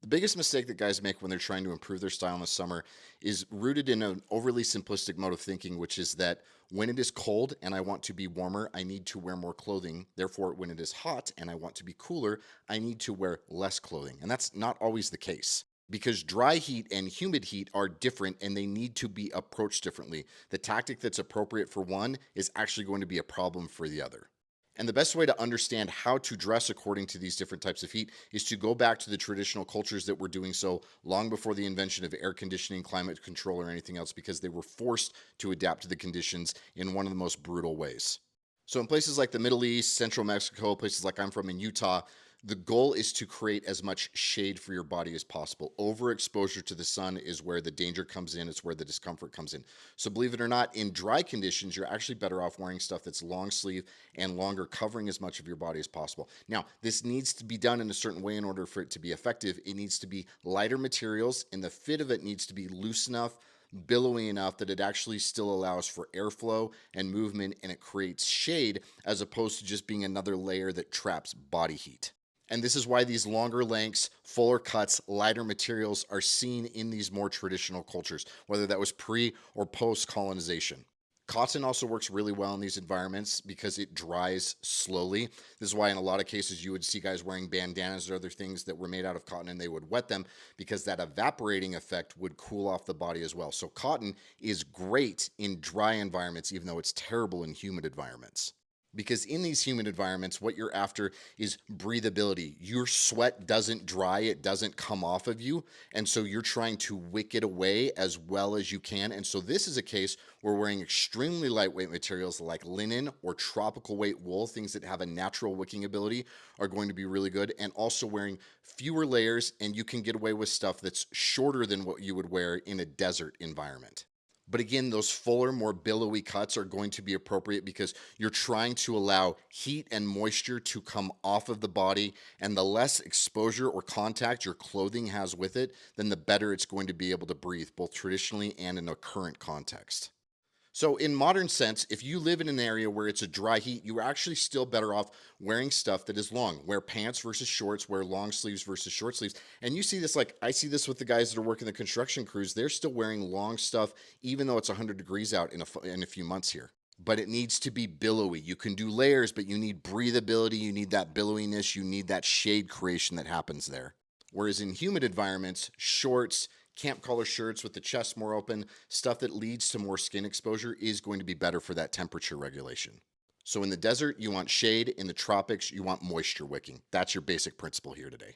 The biggest mistake that guys make when they're trying to improve their style in the summer is rooted in an overly simplistic mode of thinking, which is that when it is cold and I want to be warmer, I need to wear more clothing. Therefore, when it is hot and I want to be cooler, I need to wear less clothing. And that's not always the case because dry heat and humid heat are different and they need to be approached differently. The tactic that's appropriate for one is actually going to be a problem for the other. And the best way to understand how to dress according to these different types of heat is to go back to the traditional cultures that were doing so long before the invention of air conditioning, climate control, or anything else, because they were forced to adapt to the conditions in one of the most brutal ways. So, in places like the Middle East, Central Mexico, places like I'm from in Utah, the goal is to create as much shade for your body as possible. Overexposure to the sun is where the danger comes in, it's where the discomfort comes in. So, believe it or not, in dry conditions, you're actually better off wearing stuff that's long sleeve and longer, covering as much of your body as possible. Now, this needs to be done in a certain way in order for it to be effective. It needs to be lighter materials, and the fit of it needs to be loose enough, billowy enough that it actually still allows for airflow and movement and it creates shade as opposed to just being another layer that traps body heat. And this is why these longer lengths, fuller cuts, lighter materials are seen in these more traditional cultures, whether that was pre or post colonization. Cotton also works really well in these environments because it dries slowly. This is why, in a lot of cases, you would see guys wearing bandanas or other things that were made out of cotton and they would wet them because that evaporating effect would cool off the body as well. So, cotton is great in dry environments, even though it's terrible in humid environments. Because in these humid environments, what you're after is breathability. Your sweat doesn't dry, it doesn't come off of you. And so you're trying to wick it away as well as you can. And so this is a case where wearing extremely lightweight materials like linen or tropical weight wool, things that have a natural wicking ability, are going to be really good. And also wearing fewer layers, and you can get away with stuff that's shorter than what you would wear in a desert environment. But again, those fuller, more billowy cuts are going to be appropriate because you're trying to allow heat and moisture to come off of the body. And the less exposure or contact your clothing has with it, then the better it's going to be able to breathe, both traditionally and in a current context. So, in modern sense, if you live in an area where it's a dry heat, you're actually still better off wearing stuff that is long. Wear pants versus shorts, wear long sleeves versus short sleeves. And you see this, like I see this with the guys that are working the construction crews. They're still wearing long stuff, even though it's 100 degrees out in a few months here. But it needs to be billowy. You can do layers, but you need breathability, you need that billowiness, you need that shade creation that happens there. Whereas in humid environments, shorts, camp collar shirts with the chest more open, stuff that leads to more skin exposure is going to be better for that temperature regulation. So in the desert, you want shade. In the tropics, you want moisture wicking. That's your basic principle here today.